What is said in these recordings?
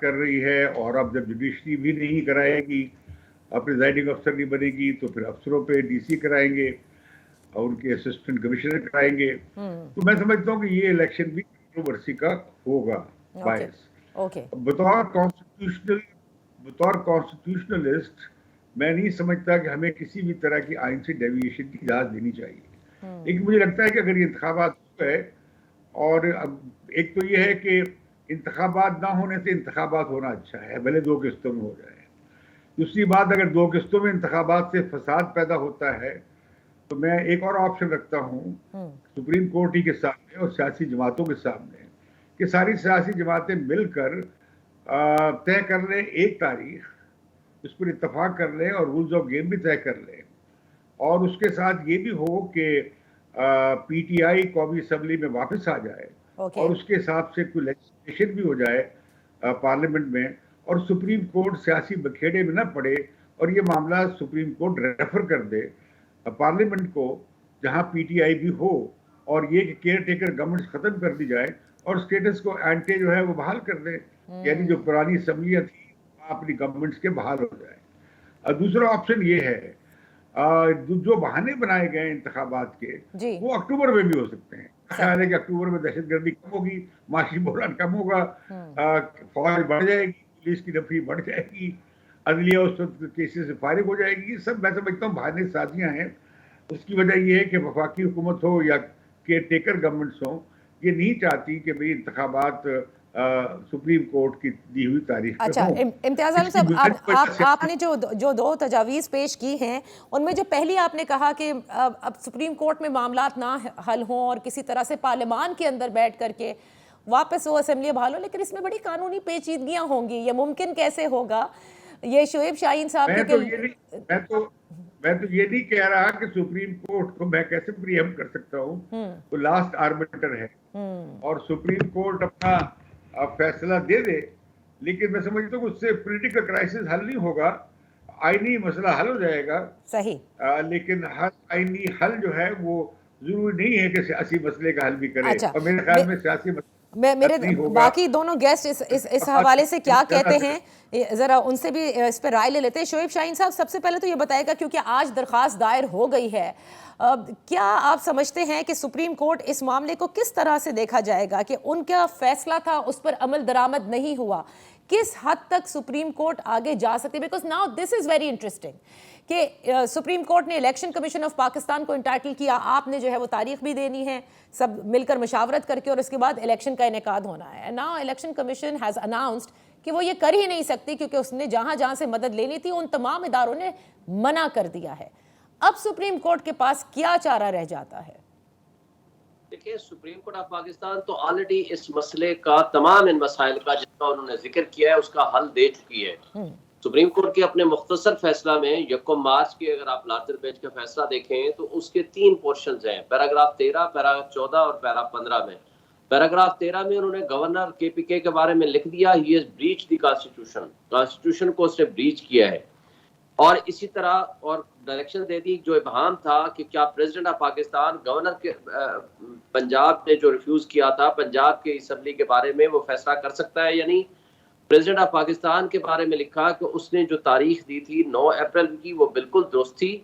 کر رہی ہے, اور اب جب جوڈیشری بھی نہیں کرائے گی, اب پریزائڈنگ افسر نہیں بنے گی, تو پھر افسروں پہ ڈی سی کرائیں گے اور ان کے اسسٹنٹ کمشنر کرائیں گے. تو میں سمجھتا ہوں کہ یہ الیکشن بھی کنٹروورسی کا ہوگا باعث. بطور کانسٹیٹیوشنلسٹ میں نہیں سمجھتا کہ ہمیں کسی بھی طرح کی آئین سے ڈیویشن کی اجازت دینی چاہیے, لیکن مجھے لگتا ہے کہ اگر یہ انتخابات ہو گئے, اور اب ایک تو یہ ہے کہ انتخابات نہ ہونے سے انتخابات ہونا اچھا ہے, بھلے 2 قسطوں میں ہو جائے. دوسری بات, اگر 2 قسطوں میں انتخابات سے فساد پیدا ہوتا ہے تو میں ایک اور آپشن رکھتا ہوں سپریم کورٹ ہی کے سامنے اور سیاسی جماعتوں کے سامنے, کہ ساری سیاسی جماعتیں مل کر طے کر لیں ایک تاریخ, اس پر اتفاق کر لیں اور رولز آف گیم بھی طے کر لیں, اور اس کے ساتھ یہ بھی ہو کہ پی ٹی آئی قومی اسمبلی میں واپس آ جائے, اور اس کے حساب سے کوئی لیجسلیشن بھی ہو جائے پارلیمنٹ میں, اور سپریم کورٹ سیاسی بکھیڑے میں نہ پڑے, اور یہ معاملہ سپریم کورٹ ریفر کر دے پارلیمنٹ کو جہاں پی ٹی آئی بھی ہو, اور یہ کہ کیئر ٹیکر گورنمنٹ ختم کر دی جائے اور اسٹیٹس کو اینٹے جو ہے وہ بحال کر دے, یعنی جو پرانی اسمبلیاں تھیں اپنی گورنمنٹس کے بحال ہو جائے. دوسرا آپشن یہ ہے, جو بہانے بنائے گئے انتخابات کے وہ اکتوبر میں بھی ہو سکتے ہیں. خیال ہے کہ اکتوبر میں دہشت گردی کم ہوگی, معاشی بحران کم ہوگا, فوج بڑھ جائے گی, پولیس کی نفری بڑھ جائے گی, عدلیہ اس وقت کیسز سے فارغ ہو جائے گی. یہ سب میں سمجھتا ہوں بہانے سازیاں ہیں. اس کی وجہ یہ ہے کہ وفاقی حکومت ہو یا کیئر ٹیکر گورنمنٹس ہوں, یہ نہیں چاہتی کہ بھئی انتخابات سپریم کورٹ کی دی ہوئی تاریخ پہ اچھا ہوں. امتیاز عالم صاحب, آپ نے جو 2 تجاویز پیش کی ہیں ان میں جو پہلی آپ نے کہا کہ اب سپریم کورٹ میں معاملات نہ حل ہوں اور کسی طرح سے پارلیمان کے اندر بیٹھ کر کے واپس وہ اسمبلی بحال ہو, لیکن اس میں بڑی قانونی پیچیدگیاں ہوں گی, یہ ممکن کیسے ہوگا؟ یہ شعیب شاہین صاحب میں تو یہ نہیں کہہ رہا کہ سپریم کورٹ کو میں کیسے پریم کر سکتا ہوں, وہ لاسٹ آربیٹر ہے اور سپریم کورٹ اپنا فیصلہ دے دے, لیکن میں سمجھتا ہوں اس سے پولیٹیکل کرائسس حل نہیں ہوگا, آئینی مسئلہ حل ہو جائے گا. صحیح, لیکن ہر آئینی حل جو ہے وہ ضروری نہیں ہے کہ سیاسی مسئلے کا حل بھی کرے, اور میرے خیال میں سیاسی میرے باقی دونوں گیسٹ اس حوالے سے کیا کہتے ہیں ذرا ان سے بھی اس پہ رائے لے لیتے ہیں. شعیب شاہین صاحب, سب سے پہلے تو یہ بتائے گا, کیونکہ آج درخواست دائر ہو گئی ہے, کیا آپ سمجھتے ہیں کہ سپریم کورٹ اس معاملے کو کس طرح سے دیکھا جائے گا کہ ان کا فیصلہ تھا اس پر عمل درآمد نہیں ہوا, کس حد تک سپریم کورٹ آگے جا سکتے؟ Because now this is very interesting کہ سپریم کورٹ نے الیکشن کمیشن آف پاکستان کو انٹائٹل کیا, آپ نے جو ہے وہ تاریخ بھی دینی ہے, سب مل کر مشاورت کر کے, اور اس کے بعد الیکشن کا انعقاد ہونا ہے. Now election commission has announced کہ وہ یہ کر ہی نہیں سکتی کیونکہ اس نے جہاں جہاں سے مدد لینی تھی ان تمام اداروں نے منع کر دیا ہے. اب سپریم کورٹ کے پاس کیا چارہ رہ جاتا ہے؟ دیکھیں, سپریم کورٹ آف پاکستان تو آلریڈی اس مسئلے کا, تمام ان مسائل کا جس کا انہوں نے ذکر کیا ہے اس کا حل دے چکی ہے. سپریم کورٹ کے اپنے مختصر فیصلہ میں 1 مارچ کے اگر آپ لارجر بینچ کا فیصلہ دیکھیں تو اس کے 3 پورشنز ہیں, پیراگراف 13, پیراگراف 14 اور پیراگراف 15 میں. پیراگراف 13 میں انہوں نے گورنر کے پی کے بارے میں لکھ دیا, he has breach the constitution کو اس نے بریچ کیا ہے, اور اسی طرح اور ڈائریکشن دے دی جو ابہام تھا کہ کیا پریزیڈنٹ آف پاکستان گورنر کے پنجاب نے جو ریفیوز کیا تھا پنجاب کے اسمبلی کے بارے میں وہ فیصلہ کر سکتا ہے یا نہیں. پریزیڈنٹ آف پاکستان کے بارے میں لکھا کہ اس نے جو تاریخ دی تھی 9 اپریل کی وہ بالکل درست تھی,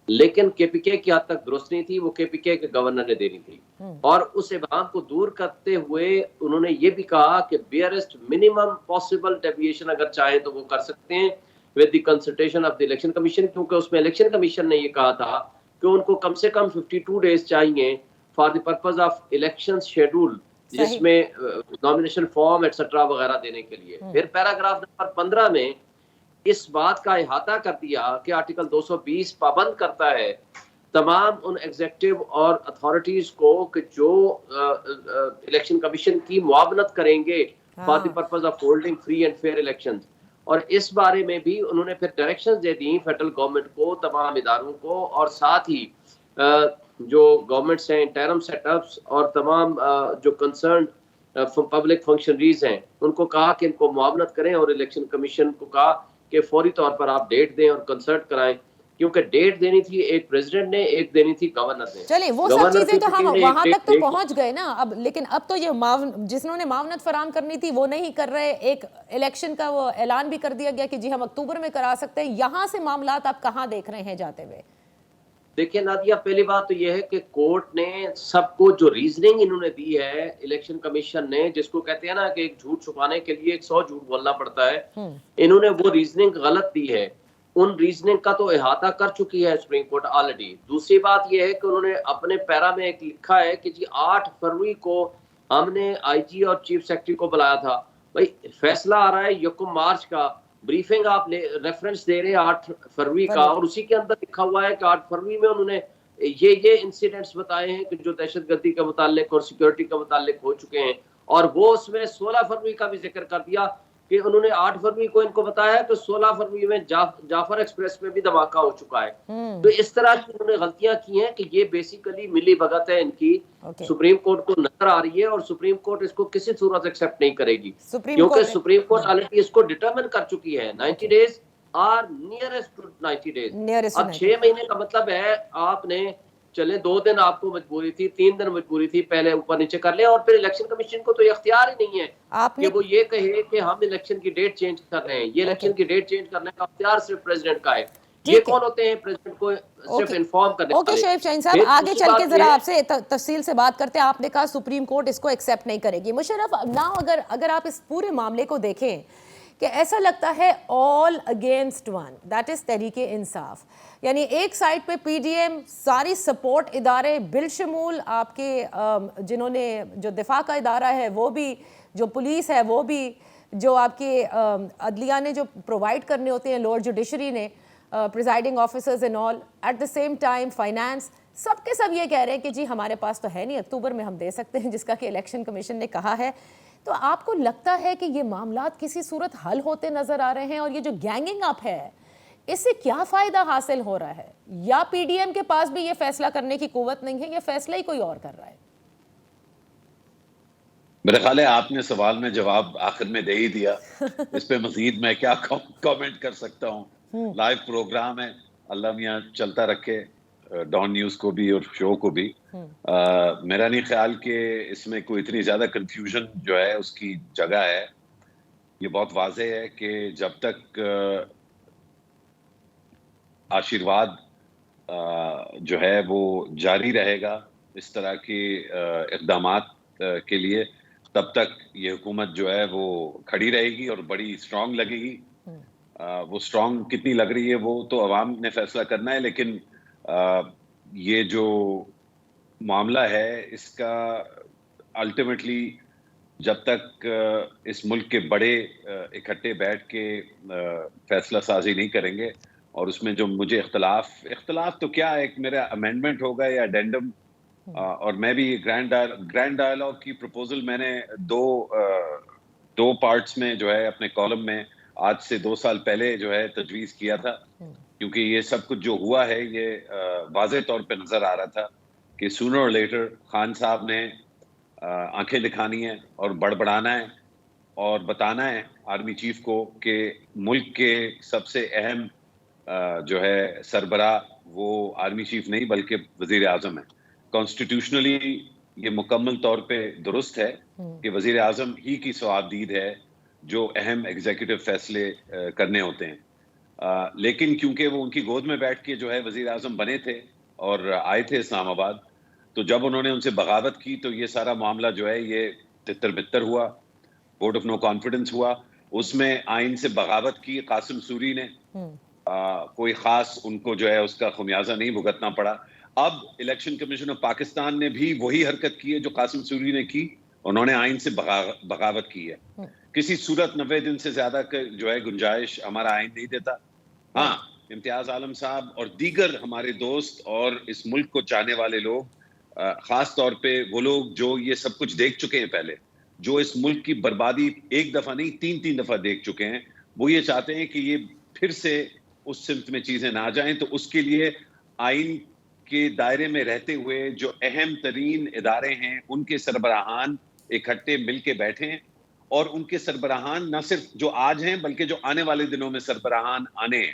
لیکن کے پی کے کی حد تک درست نہیں تھی, وہ کے پی کے گورنر نے دینی تھی. اور اس ابہام کو دور کرتے ہوئے انہوں نے یہ بھی کہا کہ بیئرسٹ منیمم پاسبل ڈیویشن اگر چاہیں تو وہ کر سکتے ہیں with the consultation of the election commission, کیونکہ اس میں الیکشن کمیشن نے یہ کہا تھا کہ ان کو کم سے کم 52 days چاہیے for the purpose of elections schedule, جس میں نامینیشن فارم ایٹسٹرا وغیرہ دینے کے لیے. پھر پیراگراف نمبر 15 میں اس بات کا احاطہ کر دیا کہ آرٹیکل 220 پابند کرتا ہے تمام ان ایگزیکٹو اور اتھارٹیز کو کہ جو الیکشن کمیشن کی معاونت کریں گے for the purpose of holding free and fair elections. اور اس بارے میں بھی انہوں نے پھر ڈائریکشنز دے دی فیڈرل گورنمنٹ کو, تمام اداروں کو, اور ساتھ ہی جو گورنمنٹس ہیں, انٹرم سیٹ اپس اور تمام جو کنسرنڈ پبلک فنکشنریز ہیں ان کو کہا کہ ان کو معاونت کریں, اور الیکشن کمیشن کو کہا کہ فوری طور پر آپ ڈیٹ دیں اور کنسلٹ کرائیں. کیونکہ ڈیٹ دینی تھی ایک پریزیڈنٹ نے، ایک دینی تھی گورنر نے. چلیں وہ سب چیزیں تو ہم وہاں تک تو پہنچ گئے نا اب، لیکن اب تو یہ جنہوں نے معاونت فراہم کرنی تھی وہ نہیں کر رہے. ایک الیکشن کا وہ اعلان بھی کر دیا گیا کہ جی ہم اکتوبر میں کرا سکتے ہیں. یہاں سے معاملات آپ کہاں دیکھ رہے ہیں جاتے ہوئے؟ دیکھیں نادیہ، پہلی بات تو یہ ہے کہ کورٹ نے سب کو جو ریزننگ انہوں نے دی ہے الیکشن کمیشن نے، جس کو کہتے ہیں نا کہ ایک جھوٹ چھپانے کے لیے 100 جھوٹ بولنا پڑتا ہے، انہوں نے وہ ریزننگ غلط دی ہے. ان ریزننگ کا تو احاطہ کر چکی ہے سپریم کورٹ آلریڈی. دوسری بات یہ ہے کہ انہوں نے اپنے پیرا میں ایک لکھا ہے کہ جی 8 فروری کو ہم نے آئی جی اور چیف سیکرٹری کو بلایا تھا. بھائی فیصلہ آ رہا ہے 1 مارچ کا، بریفنگ آپ ریفرنس دے رہے ہیں 8 فروری کا، اور اسی کے اندر لکھا ہوا ہے کہ 8 فروری میں انہوں نے یہ انسیڈنٹس بتائے ہیں کہ جو دہشت گردی کے متعلق اور سیکورٹی کے متعلق ہو چکے ہیں. اور وہ اس میں 16 فروری کا بھی ذکر کر دیا کہ انہوں نے 8 فروری کو ان کو بتایا کہ 16 فروری میں جعفر ایکسپریس میں بھی دھماکہ ہو چکا ہے. تو اس طرح کی انہوں نے غلطیاں کی ہیں کہ یہ بیسیکلی ملی بھگت ہے ان کی. سپریم کورٹ کو نظر آ رہی ہے اور سپریم کورٹ اس کو کسی صورت ایکسیپٹ نہیں کرے گی، کیونکہ سپریم کورٹ آلریڈی اس کو ڈٹرمن کر چکی ہے. 90 days are nearest to 90 days. اب 6 مہینے کا مطلب ہے آپ نے چلے 2 دن آپ کو مجبوری تھی، 3 دن مجبوری تھی، پہلے اوپر نیچے کر لیں. اور پھر الیکشن کمیشن کو تو یہ اختیار ہی نہیں ہے کہ وہ یہ کہے کہ ہم الیکشن کی ڈیٹ چینج کر رہے ہیں. یہ الیکشن کی ڈیٹ چینج کرنے کا اختیار صرف پریزیڈنٹ کا ہے. یہ کون ہوتے ہیں پریزیڈنٹ کو صرف انفارم کرنے والے؟ اوکے شعیب شاہین صاحب، آگے چل کے ذرا آپ سے تفصیل سے بات کرتے ہیں. آپ نے کہا سپریم کورٹ اس کو ایکسیپٹ نہیں کرے گی. مشرف ناؤ اگر آپ اس پورے معاملے کو دیکھیں کہ ایسا لگتا ہے all against one, that is Tehreek Insaf. یعنی ایک سائٹ پہ پی ڈی ایم، ساری سپورٹ ادارے بالشمول آپ کے جنہوں نے جو دفاع کا ادارہ ہے وہ بھی، جو پولیس ہے وہ بھی، جو آپ کے عدلیہ نے جو پرووائڈ کرنے ہوتے ہیں لوور جوڈیشری نے، presiding officers and all, at the same time finance, سب کے سب یہ کہہ رہے ہیں کہ جی ہمارے پاس تو ہے نہیں، اکتوبر میں ہم دے سکتے ہیں، جس کا کہ الیکشن کمیشن نے کہا ہے. تو آپ کو لگتا ہے کہ یہ معاملات کسی صورت حل ہوتے نظر آ رہے ہیں؟ اور یہ جو گینگنگ اپ ہے اس سے کیا فائدہ حاصل ہو رہا ہے؟ یا پی ڈی ایم کے پاس بھی یہ فیصلہ کرنے کی قوت نہیں ہے، یہ فیصلہ ہی کوئی اور کر رہا ہے؟ میرے خیال ہے آپ نے سوال میں جواب آخر میں دے ہی دیا. اس پہ مزید میں کیا کامنٹ کر سکتا ہوں؟ لائیو پروگرام ہے، اللہ میاں چلتا رکھے ڈان نیوز کو بھی اور شو کو بھی. میرا نہیں خیال کہ اس میں کوئی اتنی زیادہ کنفیوژن جو ہے اس کی جگہ ہے. یہ بہت واضح ہے کہ جب تک آشیرواد جو ہے وہ جاری رہے گا اس طرح کے اقدامات کے لیے، تب تک یہ حکومت جو ہے وہ کھڑی رہے گی اور بڑی اسٹرانگ لگے گی. وہ اسٹرانگ کتنی لگ رہی ہے وہ تو عوام نے فیصلہ کرنا ہے، لیکن یہ جو معاملہ ہے اس کا الٹیمیٹلی جب تک اس ملک کے بڑے اکٹھے بیٹھ کے فیصلہ سازی نہیں کریں گے، اور اس میں جو مجھے اختلاف تو کیا، ایک میرا امینڈمنٹ ہوگا یا اڈینڈم، اور میں بھی گرینڈ ڈائلاگ کی پروپوزل میں نے دو پارٹس میں جو ہے اپنے کالم میں آج سے 2 سال پہلے جو ہے تجویز کیا تھا. کیونکہ یہ سب کچھ جو ہوا ہے یہ واضح طور پہ نظر آ رہا تھا کہ سونر اور لیٹر خان صاحب نے آنکھیں دکھانی ہے اور بڑبڑانا ہے اور بتانا ہے آرمی چیف کو کہ ملک کے سب سے اہم جو ہے سربراہ وہ آرمی چیف نہیں بلکہ وزیر اعظم ہے. کانسٹیٹیوشنلی یہ مکمل طور پہ درست ہے کہ وزیر اعظم ہی کی سوادید ہے جو اہم ایگزیکٹو فیصلے کرنے ہوتے ہیں. لیکن کیونکہ وہ ان کی گود میں بیٹھ کے جو ہے وزیر اعظم بنے تھے اور آئے تھے اسلام آباد، تو جب انہوں نے ان سے بغاوت کی تو یہ سارا معاملہ جو ہے یہ تتر بتر ہوا، ووٹ آف نو کانفیڈنس ہوا. اس میں آئین سے بغاوت کی قاسم سوری نے، کوئی خاص ان کو جو ہے اس کا خمیازہ نہیں بھگتنا پڑا. اب الیکشن کمیشن آف پاکستان نے بھی وہی حرکت کی ہے جو قاسم سوری نے کی، انہوں نے آئین سے بغاوت کی ہے. کسی صورت 90 دن سے زیادہ جو ہے گنجائش ہمارا آئین نہیں دیتا. ہاں، امتیاز عالم صاحب اور دیگر ہمارے دوست اور اس ملک کو چاہنے والے لوگ، خاص طور پہ وہ لوگ جو یہ سب کچھ دیکھ چکے ہیں پہلے، جو اس ملک کی بربادی ایک دفعہ نہیں 3 دفعہ دیکھ چکے ہیں، وہ یہ چاہتے ہیں کہ یہ پھر سے اس سمت میں چیزیں نہ جائیں. تو اس کے لیے آئین کے دائرے میں رہتے ہوئے جو اہم ترین ادارے ہیں ان کے سربراہان اکٹھے مل کے بیٹھیں، اور ان کے سربراہان نہ صرف جو آج ہیں بلکہ جو آنے والے دنوں میں سربراہان آنے ہیں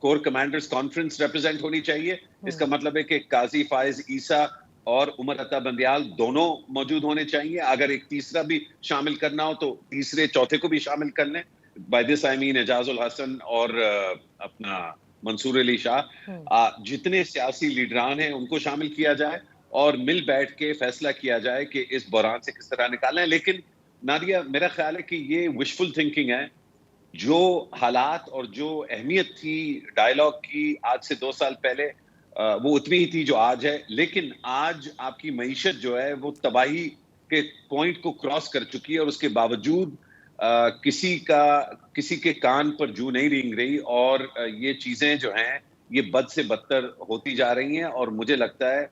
کور کمانڈرز کانفرنس ریپرزینٹ ہونی چاہیے. اس کا مطلب ہے کہ قاضی فائز عیسیٰ اور عمر عطا بندیال دونوں موجود ہونے چاہیے. اگر ایک تیسرا بھی شامل کرنا ہو تو تیسرے چوتھے کو بھی شامل کر لیں. بائی دس آئی مین اعجاز الحسن اور اپنا منصور علی شاہ, جتنے سیاسی لیڈران ہیں ان کو شامل کیا جائے اور مل بیٹھ کے فیصلہ کیا جائے کہ اس بحران سے کس طرح نکالیں. لیکن نادیہ, میرا خیال ہے کہ یہ وشفل تھنکنگ ہے. جو حالات اور جو اہمیت تھی ڈائیلاگ کی آج سے 2 سال پہلے, وہ اتنی ہی تھی جو آج ہے. لیکن آج آپ کی معیشت جو ہے وہ تباہی کے پوائنٹ کو کراس کر چکی ہے, اور اس کے باوجود کسی کے کان پر جو نہیں رینگ رہی, اور یہ چیزیں جو ہیں یہ بد سے بدتر ہوتی جا رہی ہیں. اور مجھے لگتا ہے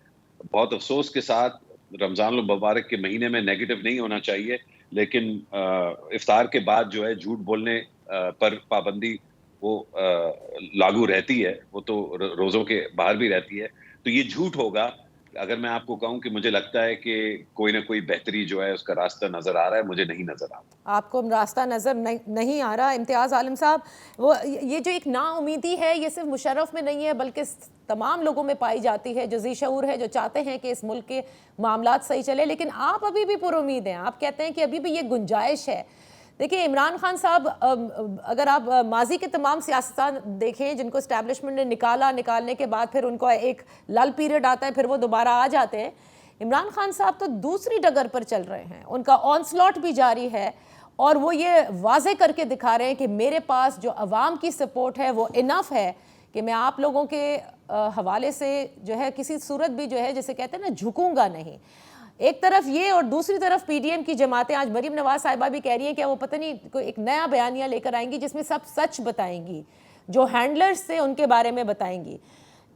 بہت افسوس کے ساتھ رمضان المبارک کے مہینے میں نیگیٹو نہیں ہونا چاہیے, لیکن افطار کے بعد جو ہے جھوٹ بولنے پر پابندی وہ لاگو رہتی ہے, وہ تو روزوں کے باہر بھی رہتی ہے. تو یہ جھوٹ ہوگا اگر میں آپ کو کہوں کہ مجھے لگتا ہے کہ کوئی نہ کوئی بہتری جو ہے اس کا راستہ نظر آ رہا ہے. مجھے نہیں نظر آ رہا. آپ کو راستہ نظر نہیں آ رہا. امتیاز عالم صاحب, وہ یہ جو ایک نا امیدی ہے یہ صرف مشرف میں نہیں ہے بلکہ تمام لوگوں میں پائی جاتی ہے جو ذی شعور ہے, جو چاہتے ہیں کہ اس ملک کے معاملات صحیح چلے. لیکن آپ ابھی بھی پر امید ہیں, آپ کہتے ہیں کہ ابھی بھی یہ گنجائش ہے. دیکھیں عمران خان صاحب, اگر آپ ماضی کے تمام سیاستدان دیکھیں جن کو اسٹیبلشمنٹ نے نکالنے کے بعد پھر ان کو ایک لل پیریڈ آتا ہے, پھر وہ دوبارہ آ جاتے ہیں. عمران خان صاحب تو دوسری ڈگر پر چل رہے ہیں, ان کا آن سلاٹ بھی جاری ہے, اور وہ یہ واضح کر کے دکھا رہے ہیں کہ میرے پاس جو عوام کی سپورٹ ہے وہ انف ہے کہ میں آپ لوگوں کے حوالے سے جو ہے کسی صورت بھی جو ہے جسے کہتے ہیں نا جھکوں گا نہیں. ایک طرف یہ, اور دوسری طرف پی ڈی ایم کی جماعتیں, آج مریم نواز صاحبہ بھی کہہ رہی ہیں کہ وہ پتہ نہیں کوئی ایک نیا بیانیہ لے کر آئیں گی جس میں سب سچ بتائیں گی, جو ہینڈلرز تھے ان کے بارے میں بتائیں گی.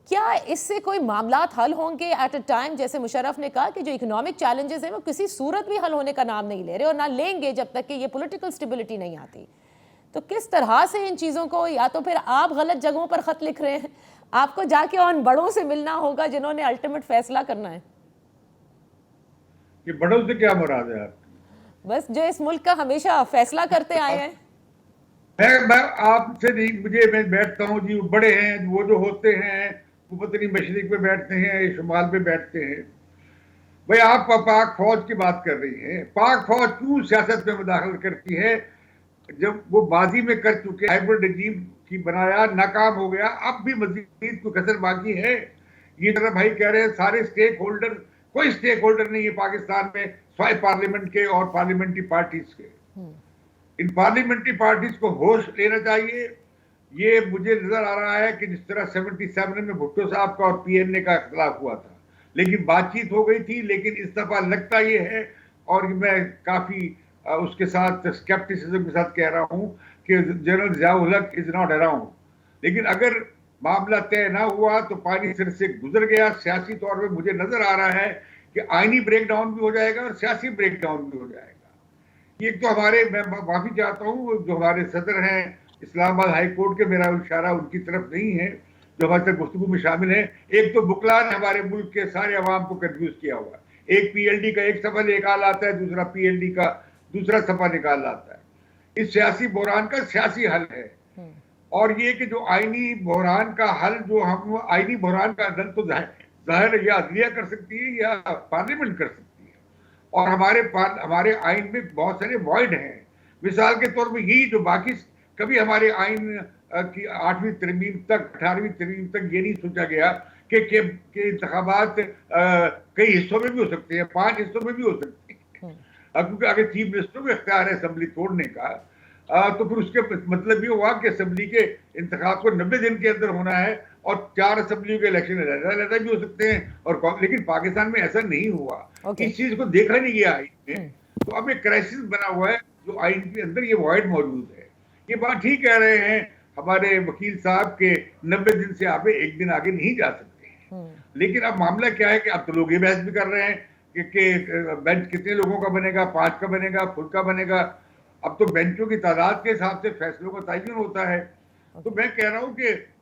کیا اس سے کوئی معاملات حل ہوں گے ایٹ اے ٹائم؟ جیسے مشرف نے کہا کہ جو اکنامک چیلنجز ہیں وہ کسی صورت بھی حل ہونے کا نام نہیں لے رہے, اور نہ لیں گے جب تک کہ یہ پولیٹیکل سٹیبلٹی نہیں آتی. تو کس طرح سے ان چیزوں کو, یا تو پھر آپ غلط جگہوں پر خط لکھ رہے ہیں, آپ کو جا کے ان بڑوں سے ملنا ہوگا جنہوں نے الٹیمیٹ فیصلہ کرنا ہے. یہ بڑوں سے کیا مراد ہے آپ کی؟ بس جو اس ملک کا ہمیشہ فیصلہ کرتے آئے ہیں. میں آپ سے نہیں, میں بیٹھتا ہوں جی, وہ بڑے ہیں وہ جو ہوتے ہیں وہ پتہ نہیں مشرق پہ بیٹھتے ہیں شمال پہ بیٹھتے ہیں. بھائی آپ پاک فوج کی بات کر رہی ہیں, پاک فوج کیوں سیاست میں مداخلت کرتی ہے جب وہ بازی میں کر چکے, ہائبرڈ رجیم کی بنایا, ناکام ہو گیا, اب بھی مزید کوئی کسر باقی ہے. یہ طرح بھائی کہہ رہے ہیں سارے سٹیک ہولڈر, کوئی سٹیک ہولڈر نہیں ہے پاکستان میں سوائے پارلیمنٹ کے اور پارلیمنٹری پارٹیز کے. ان پارلیمنٹری پارٹیز کو ہوش لینا چاہیے. یہ مجھے نظر آ رہا ہے کہ جس طرح 77 میں بھٹو صاحب کا اور پی این اے کا اختلاف ہوا تھا, لیکن بات چیت ہو گئی تھی, لیکن اس دفعہ لگتا یہ ہے, اور میں کافی اس کے ساتھ اسکیپٹیسزم کے ساتھ کہہ رہا ہوں کہ general Zia ul Haq is not around. لیکن اگر معاملہ طے نہ ہوا تو پانی سر سے گزر گیا. سیاسی طور پہ مجھے نظر آ رہا ہے کہ آئینی بریک ڈاؤن بھی ہو جائے گا اور سیاسی بریک ڈاؤن بھی ہو جائے گا. ایک تو ہمارے, میں معافی چاہتا ہوں, جو ہمارے صدر ہیں اسلام آباد ہائی کورٹ کے, میرا اشارہ ان کی طرف نہیں ہے جو ہمارے تک گفتگو میں شامل ہیں. ایک تو بکلا نے ہمارے ملک کے سارے عوام کو کنفیوز کیا ہوا. ایک پی ایل ڈی کا ایک صفحہ نکال آتا ہے, دوسرا پی ایل ڈی کا دوسرا صفحہ نکال آتا ہے. اس سیاسی بحران کا سیاسی حل ہے, اور یہ کہ جو آئینی بحران کا حل, جو ہم آئینی بحران کا حل تو ظاہر یا عدلیہ کر سکتی ہے یا پارلیمنٹ کر سکتی ہے, اور ہمارے آئین میں بہت سارے وائڈ ہیں. مثال کے طور پہ یہی جو باقی کبھی ہمارے آئین کی 8ویں ترمیم تک 18ویں ترمیم تک یہ نہیں سوچا گیا کہ انتخابات کئی حصوں میں بھی ہو سکتے ہیں, 5 حصوں میں بھی ہو سکتے ہیں, کیونکہ اگر چیف منسٹر کو اختیار ہے اسمبلی توڑنے کا, تو پھر اس کے مطلب یہ ہوا کہ اسمبلی کے انتخاب کو 90 دن کے اندر ہونا ہے, اور 4 اسمبلیوں کے الیکشن علیحدہ بھی ہو سکتے ہیں. اور لیکن پاکستان میں ایسا نہیں ہوا, اس چیز کو دیکھا نہیں گیا آئین میں. تو اب ایک کرائسس بنا ہوا ہے جو آئین کے اندر یہ وائڈ موجود ہے. یہ بات ٹھیک کہہ رہے ہیں ہمارے وکیل صاحب کے 90 دن سے آپ ایک دن آگے نہیں جا سکتے ہیں. لیکن اب معاملہ کیا ہے کہ اب تو لوگ یہ بحث بھی کر رہے ہیں کہ بینچ کتنے لوگوں کا بنے گا, 5 کا بنے گا, فل کا بنے گا. اب تو بینچوں کی تعداد کے حساب سے فیصلوں کا تعین ہوتا ہے. تو میں کہہ رہا ہوں کہ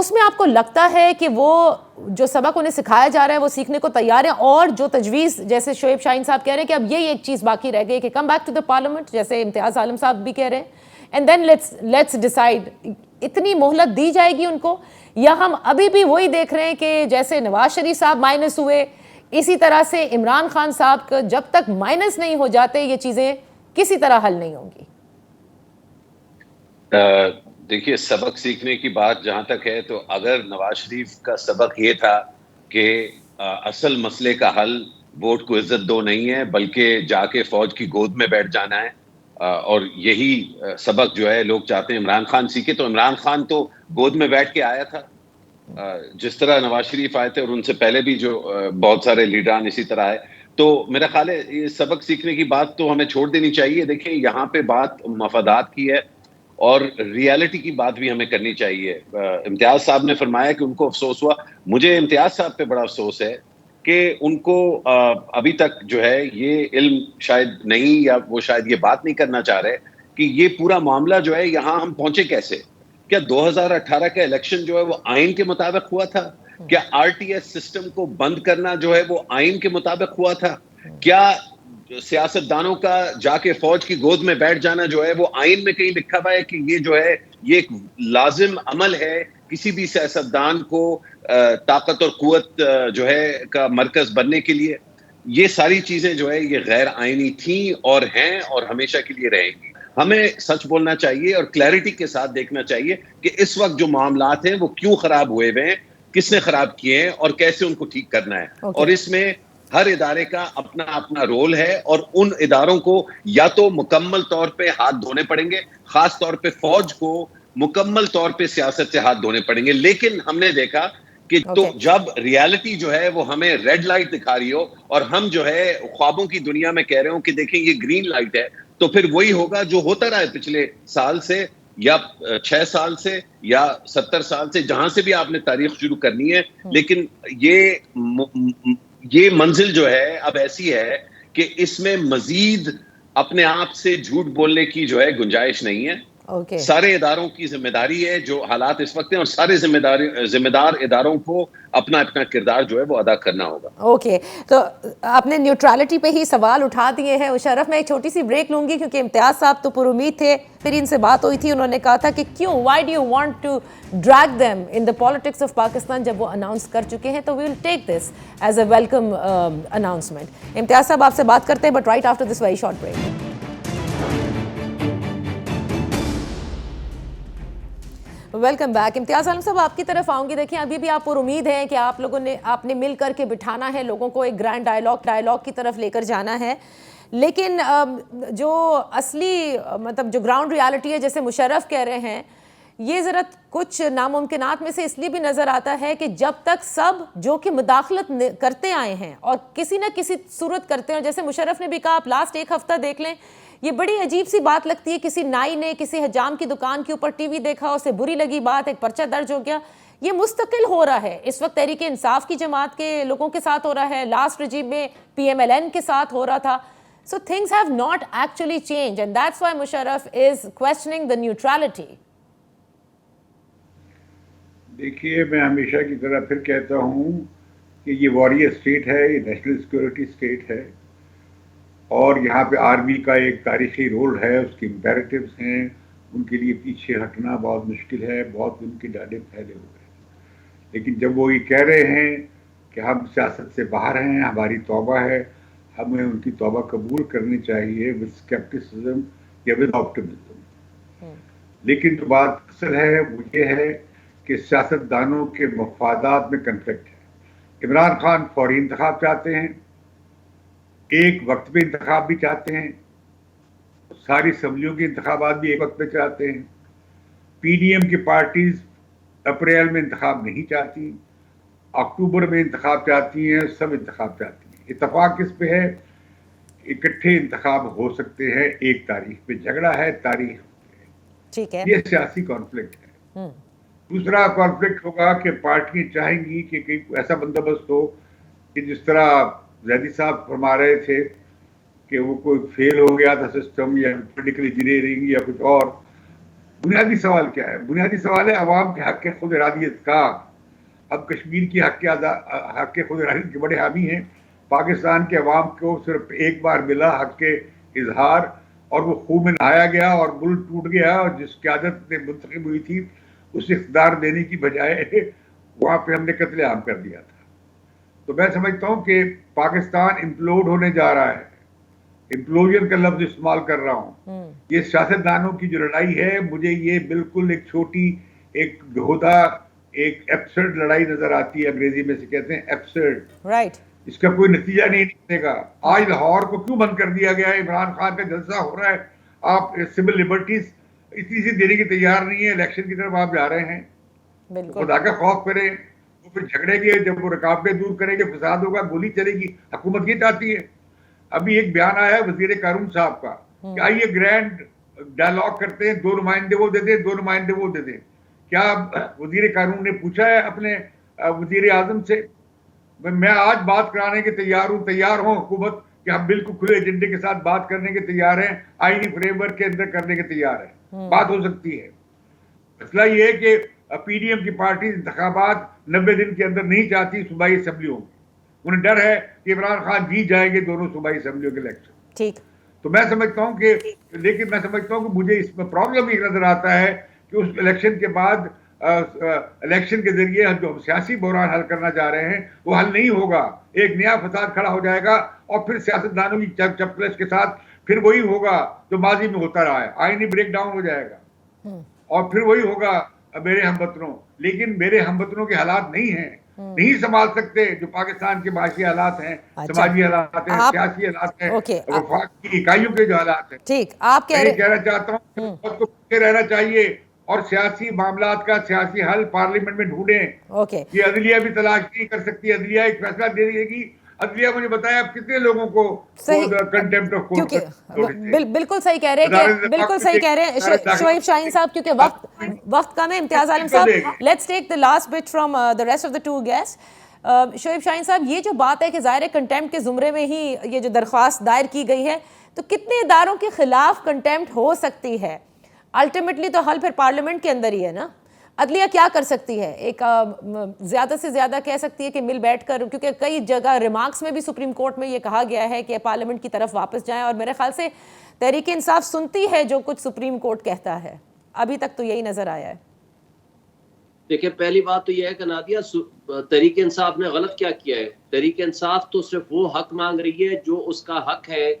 اس میں آپ کو لگتا ہے کہ وہ جو سبق انہیں سکھایا جا رہا ہے وہ سیکھنے کو تیار ہیں؟ اور جو تجویز جیسے شعیب شاہین صاحب کہہ رہے ہیں کہ اب یہی ایک چیز باقی رہ گئی کہ come back to the parliament, جیسے امتیاز عالم صاحب بھی کہہ رہے ہیں، اینڈ دین لیٹس ڈیسائیڈ، اتنی مہلت دی جائے گی ان کو؟ یا ہم ابھی بھی وہی دیکھ رہے ہیں کہ جیسے نواز شریف صاحب مائنس ہوئے، اسی طرح سے عمران خان صاحب کا جب تک مائنس نہیں ہو جاتے یہ چیزیں کسی طرح حل نہیں ہوں گی؟ دیکھیے، سبق سیکھنے کی بات جہاں تک ہے تو اگر نواز شریف کا سبق یہ تھا کہ اصل مسئلے کا حل ووٹ کو عزت دو نہیں ہے بلکہ جا کے فوج کی گود میں بیٹھ جانا ہے، اور یہی سبق جو ہے لوگ چاہتے ہیں عمران خان سیکھے، تو عمران خان تو گود میں بیٹھ کے آیا تھا جس طرح نواز شریف آئے تھے، اور ان سے پہلے بھی جو بہت سارے لیڈران اسی طرح آئے. تو میرا خیال ہے یہ سبق سیکھنے کی بات تو ہمیں چھوڑ دینی چاہیے. دیکھیں یہاں پہ بات مفادات کی ہے اور ریالٹی کی بات بھی ہمیں کرنی چاہیے. امتیاز صاحب نے فرمایا کہ ان کو افسوس ہوا. مجھے امتیاز صاحب پہ بڑا افسوس ہے کہ ان کو ابھی تک جو ہے یہ علم شاید نہیں، یا وہ شاید یہ بات نہیں کرنا چاہ رہے کہ یہ پورا معاملہ جو ہے یہاں ہم پہنچے کیسے. کیا 2018 کا الیکشن جو ہے وہ آئین کے مطابق ہوا تھا؟ کیا آر ٹی ایس سسٹم کو بند کرنا جو ہے وہ آئین کے مطابق ہوا تھا؟ کیا سیاست دانوں کا جا کے فوج کی گود میں بیٹھ جانا جو ہے وہ آئین میں کہیں لکھا ہوا ہے کہ یہ جو ہے یہ ایک لازم عمل ہے کسی بھی سیاست دان کو طاقت اور قوت جو ہے کا مرکز بننے کے لیے؟ یہ ساری چیزیں جو ہے یہ غیر آئینی تھیں اور ہیں اور ہمیشہ کے لیے رہیں گی. ہمیں سچ بولنا چاہیے اور کلیئرٹی کے ساتھ دیکھنا چاہیے کہ اس وقت جو معاملات ہیں وہ کیوں خراب ہوئے ہوئے ہیں، کس نے خراب کیے ہیں اور کیسے ان کو ٹھیک کرنا ہے. اور اس میں ہر ادارے کا اپنا اپنا رول ہے اور ان اداروں کو یا تو مکمل طور پہ ہاتھ دھونے پڑیں گے، خاص طور پہ فوج کو مکمل طور پہ سیاست سے ہاتھ دھونے پڑیں گے. لیکن ہم نے دیکھا کہ تو جب ریالٹی جو ہے وہ ہمیں ریڈ لائٹ دکھا رہی ہو اور ہم جو ہے خوابوں کی دنیا میں کہہ رہے ہوں کہ دیکھیں یہ گرین لائٹ ہے، تو پھر وہی ہوگا جو ہوتا رہا ہے پچھلے سال سے یا 6 سال سے یا 70 سال سے، جہاں سے بھی آپ نے تاریخ شروع کرنی ہے. لیکن یہ منزل جو ہے اب ایسی ہے کہ اس میں مزید اپنے آپ سے جھوٹ بولنے کی جو ہے گنجائش نہیں ہے. سارے اداروں کی ذمہ داری ہے جو حالات اس وقت ہیں، اور سارے ذمہ دار اداروں کو اپنا اپنا کردار جو ہے وہ ادا کرنا ہوگا. اوکے، تو آپ نے نیوٹرالٹی پہ ہی سوال اٹھا دیے ہیں. مشرف، میں ایک چھوٹی سی بریک لوں گی کیونکہ امتیاز صاحب تو پر امید تھے. پھر ان سے بات ہوئی تھی، انہوں نے کہا تھا کہ کیوں، why do you want to drag them in the politics of Pakistan, جب وہ اناؤنس کر چکے ہیں تو we will take this as a welcome announcement. Imtiaz صاحب آپ سے بات کرتے ہیں but right after this very short break. Welcome back. Imtiaz Alam صاحب آپ کی طرف آؤں گی. دیکھیں ابھی بھی آپ پر امید ہے کہ آپ نے مل کر کے بٹھانا ہے لوگوں کو، ایک گرینڈ ڈائیلاگ کی طرف لے کر جانا ہے. لیکن جو اصلی مطلب جو گراؤنڈ ریالٹی ہے، جیسے مشرف کہہ رہے ہیں، یہ ذرا کچھ ناممکنات میں سے اس لیے بھی نظر آتا ہے کہ جب تک سب جو کہ مداخلت کرتے آئے ہیں اور کسی نہ کسی صورت کرتے ہیں، جیسے مشرف نے بھی کہا آپ لاسٹ ایک ہفتہ دیکھ لیں، یہ بڑی عجیب سی بات لگتی ہے. کسی نائی نے کسی حجام کی دکان کے اوپر ٹی وی دیکھا، اسے بری لگی بات، ایک پرچہ درج ہو گیا. یہ مستقل ہو رہا ہے اس وقت. تحریک انصاف کی جماعت کے لوگوں کے ساتھ ہو رہا ہے، لاسٹ رجیم میں PMLN کے ساتھ ہو رہا تھا. So things have not actually changed and that's why Musharraf is questioning the neutrality. دیکھیے، میں ہمیشہ کی طرح پھر کہتا ہوں کہ یہ واریر اسٹیٹ ہے، یہ نیشنل سیکورٹی اسٹیٹ ہے، اور یہاں پہ آرمی کا ایک تاریخی رول ہے، اس کے امپیریٹیوز ہیں، ان کے لیے پیچھے ہٹنا بہت مشکل ہے، بہت ان کے ڈاڈے پھیلے ہوئے ہیں. لیکن جب وہ یہ کہہ رہے ہیں کہ ہم سیاست سے باہر ہیں، ہماری توبہ ہے، ہمیں ان کی توبہ قبول کرنی چاہیے ود اسکیپٹسزم یا ود آپٹمزم. لیکن جو بات اصل ہے وہ یہ ہے کہ سیاست دانوں کے مفادات میں کنفلکٹ ہے. عمران خان فوری انتخاب چاہتے ہیں، ایک وقت پہ انتخاب بھی چاہتے ہیں، ساری اسمبلیوں کے انتخابات بھی ایک وقت پہ چاہتے ہیں. PDM کی پارٹیز اپریل میں انتخاب نہیں چاہتی، اکتوبر میں انتخاب چاہتی ہیں، سب انتخاب چاہتی ہیں. اتفاق کس پہ ہے؟ اکٹھے انتخاب ہو سکتے ہیں ایک تاریخ پہ. جھگڑا ہے تاریخ پہ. ٹھیک ہے، یہ سیاسی کانفلکٹ ہے. دوسرا کانفلکٹ ہوگا کہ پارٹیاں چاہیں گی کہ ایسا بندوبست ہو کہ جس طرح زیدی صاحب فرما رہے تھے کہ وہ کوئی فیل ہو گیا تھا سسٹم یا پولیٹیکل انجینئرنگ یا کچھ اور، بنیادی سوال کیا ہے؟ بنیادی سوال ہے عوام کے حق خود ارادیت کا. اب کشمیر کی حق خود ارادیت کے بڑے حامی ہیں. پاکستان کے عوام کو صرف ایک بار ملا حق کے اظہار, اور وہ خون میں نہایا گیا اور ملک ٹوٹ گیا, اور جس قیادت نے منتخب ہوئی تھی اسے اقتدار دینے کی بجائے وہاں پہ ہم نے قتل عام کر دیا تھا. تو میں سمجھتا ہوں کہ پاکستان امپلوڈ ہونے جا رہا ہے. امپلوژن کا لفظ استعمال کر رہا ہوں. یہ سیاستدانوں کی جو لڑائی ہے, مجھے یہ بالکل ایک چھوٹی, ایک بہودہ, ایک ایبسرڈ لڑائی نظر آتی ہے. انگریزی میں سے کہتے ہیں ایبسرڈ. رائٹ. اس کا کوئی نتیجہ نہیں نکلے گا. آج لاہور کو کیوں بند کر دیا گیا ہے؟ عمران خان کا جلسہ ہو رہا ہے, آپ سول لبرٹیز اتنی سی دینے کی تیار نہیں ہے. الیکشن کی طرف آپ جا رہے ہیں. خدا کا خوف کریں. وہ پھر جھگڑے گے, جب وہ رکاوٹیں دور کریں گے فساد ہوگا, گولی چلے گی. حکومت یہ چاہتی ہے. ابھی ایک بیان آیا ہے وزیر قانون صاحب کا کہ آئیے گرینڈ ڈائلاگ کرتے ہیں, 2 نمائندے وہ دے دیں, 2 نمائندے وہ دے دیں. کیا وزیر قانون نے پوچھا ہے اپنے وزیر اعظم سے؟ میں آج بات کرانے کے تیار ہوں حکومت کہ ہم بالکل کھلے ایجنڈے کے ساتھ بات کرنے کے تیار ہیں, آئینی فریم ورک کے اندر کرنے کے تیار ہیں. بات ہو سکتی ہے. مسئلہ یہ ہے کہ پی ڈی ایم کی پارٹی انتخابات 90 دن کے اندر نہیں چاہتی صوبائی اسمبلیوں میں. انہیں ڈر ہے کہ عمران خان جیت جائیں گے دونوں صوبائی اسمبلیوں کے الیکشن. ٹھیک. تو میں سمجھتا ہوں کہ مجھے اس میں پرابلم یہ نظر آتا ہے کہ اس الیکشن کے بعد الیکشن کے ذریعے جو ہم سیاسی بحران حل کرنا چاہ رہے ہیں وہ حل نہیں ہوگا. ایک نیا فساد کھڑا ہو جائے گا اور پھر سیاستدانوں کی چپکلش کے ساتھ پھر وہی ہوگا جو ماضی میں ہوتا رہا ہے. آئینی بریک ڈاؤن ہو جائے گا اور پھر وہی ہوگا میرے ہم وطنوں. لیکن میرے ہم وطنوں کے حالات نہیں ہیں, نہیں سنبھال سکتے جو پاکستان کے معاشی حالات ہیں, سماجی حالات ہیں, سیاسی حالات ہیں, وفاق کی اکائیوں کے جو حالات ہیں. ٹھیک. آپ کہنا چاہتا ہوں کہ خود کو پیچھے رہنا چاہیے اور سیاسی معاملات کا سیاسی حل پارلیمنٹ میں ڈھونڈیں. یہ عدلیہ بھی تلاش نہیں کر سکتی. عدلیہ ایک فیصلہ دے دے گی. عدلیہ مجھے بتایا آپ کتنے لوگوں کو کنٹیمپٹ آف کورٹ. بالکل صحیح کہہ رہے ہیں, بالکل صحیح کہہ رہے ہیں شعیب شاہین صاحب, کیونکہ وقت کم ہے. امتیاز عالم صاحب, let's take the last bit from the rest of the 2 guest. Shoaib Shaheen صاحب, یہ جو بات ہے کہ ظاہر ہے کنٹیمپٹ کے زمرے میں ہی یہ جو درخواست دائر کی گئی ہے, تو کتنے اداروں کے خلاف کنٹیمپٹ ہو سکتی ہے؟ الٹیمیٹلی تو حل پھر پارلیمنٹ کے اندر ہی ہے نا. عدلیہ کیا کر سکتی ہے؟ ایک زیادہ سے زیادہ کہہ سکتی ہے کہ مل بیٹھ کر, کیونکہ کئی جگہ ریمارکس میں بھی سپریم کورٹ میں یہ کہا گیا ہے کہ پارلیمنٹ کی طرف واپس جائیں, اور میرے خیال سے تحریک انصاف سنتی ہے جو کچھ سپریم کورٹ کہتا ہے. ابھی تک تو یہی نظر آیا ہے. دیکھیں, پہلی بات تو یہ ہے کہ نادیہ, تحریک انصاف نے غلط کیا ہے. تحریک انصاف تو صرف وہ حق مانگ رہی ہے جو اس کا حق ہے,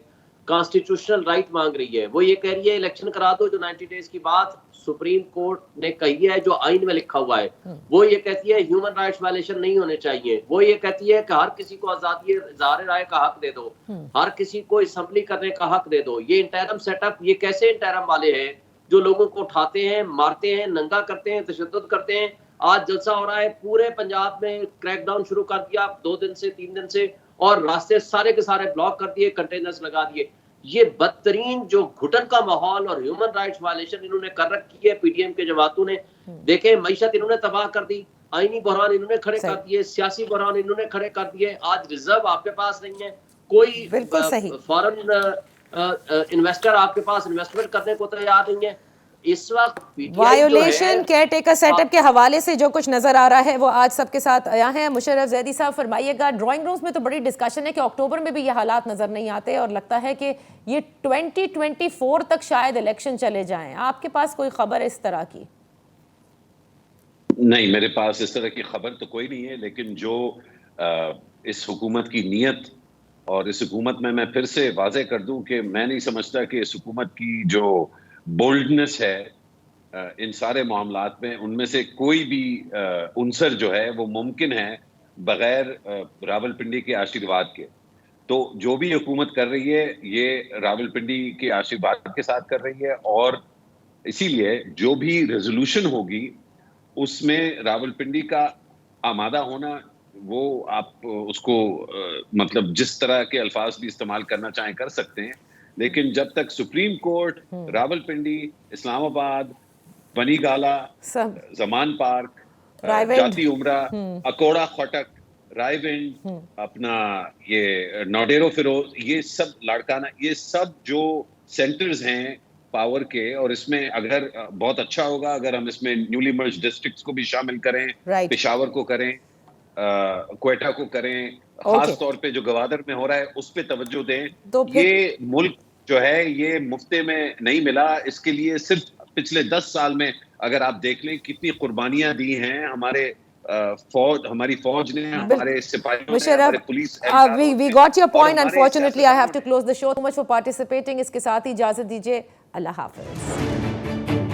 کانسٹیٹیوشنل رائٹ مانگ رہی ہے. وہ یہ کہہ رہی ہے الیکشن کرا دو, جو 90 ڈیز کی بات سپریم کورٹ نے کہی ہے, جو آئین میں لکھا ہوا ہے. وہ یہ کہتی ہے ہیومن رائٹس وائلیشن نہیں ہونے چاہیے. وہ یہ کہتی ہے کہ ہر کسی کو آزادی اظہار رائے کا حق دے دو, ہر کسی کو اسمبلی کرنے کا حق دے دو. یہ انٹرم سیٹ اپ, یہ کیسے انٹرم والے ہیں جو لوگوں کو اٹھاتے ہیں, مارتے ہیں, ننگا کرتے ہیں, تشدد کرتے ہیں. آج جلسہ ہو رہا ہے پورے پنجاب میں, کریک ڈاؤن شروع کر دیا 2 دن سے 3 دن سے, اور راستے سارے کے سارے بلاک کر دیے, کنٹینرز لگا دیے. یہ بدترین جو گھٹن کا ماحول اور ہیومن رائٹس وائلیشن انہوں نے کر رکھی ہے پی ڈی ایم کے جماعتوں نے. دیکھیں, معیشت انہوں نے تباہ کر دی, آئینی بحران انہوں نے کھڑے کر دیے, سیاسی بحران انہوں نے کھڑے کر دیے. آج ریزرو آپ کے پاس نہیں ہے, کوئی فارن انویسٹر آپ کے پاس انویسٹمنٹ کرنے کو تیار نہیں ہے. اس وقت وائیولیشن کیئر ٹیکر سیٹ اپ کے حوالے سے جو کچھ نظر آ رہا ہے وہ آج سب کے ساتھ آیا ہے. مشرف زیدی صاحب فرمائیے گا, ڈرائنگ رومز میں تو بڑی ڈسکشن ہے کہ اکتوبر میں بھی یہ حالات نظر نہیں آتے, اور لگتا ہے کہ یہ 2024 تک شاید الیکشن چلے جائیں. آپ کے پاس کوئی خبر اس طرح کی؟ نہیں, میرے پاس اس طرح کی خبر تو کوئی نہیں ہے, لیکن جو اس حکومت کی نیت اور اس حکومت میں پھر سے واضح کر دوں کہ میں نہیں سمجھتا کہ اس حکومت کی جو بولڈنس ہے ان سارے معاملات میں, ان میں سے کوئی بھی عنصر جو ہے وہ ممکن ہے بغیر راولپنڈی کے آشیرواد کے. تو جو بھی حکومت کر رہی ہے یہ راولپنڈی کے آشیرواد کے ساتھ کر رہی ہے, اور اسی لیے جو بھی ریزولوشن ہوگی اس میں راولپنڈی کا آمادہ ہونا, وہ آپ اس کو مطلب جس طرح کے الفاظ بھی استعمال کرنا چاہیں کر سکتے ہیں, لیکن جب تک سپریم کورٹ راولپنڈی, اسلام آباد, بنی گالا, زمان پارک, جاتی عمرہ, اکوڑا خٹک, رائے ونڈ, اپنا یہ نوڈیرو فیروز, یہ سب لاڑکانہ, یہ سب جو سینٹرز ہیں پاور کے، اور اس میں اگر بہت اچھا ہوگا اگر ہم اس میں نیولی مرج ڈسٹرکٹس کو بھی شامل کریں، Right. پشاور کو کریں، کوئٹہ کو کریں، خاص طور پہ جو گوادر میں ہو رہا ہے اس پہ توجہ دیں. تو پھر یہ ملک جو ہے یہ مفتے میں نہیں ملا، اس کے لیے صرف پچھلے 10 سال میں اگر آپ دیکھ لیں کتنی قربانیاں دی ہیں ہمارے ہماری فوج نے، ہمارے سپاہیوں نے، ہمارے police we got your point. Unfortunately, I have to close the show. Thank you so much for participating. اس کے ساتھ ہی اجازت دیجیے. اللہ حافظ.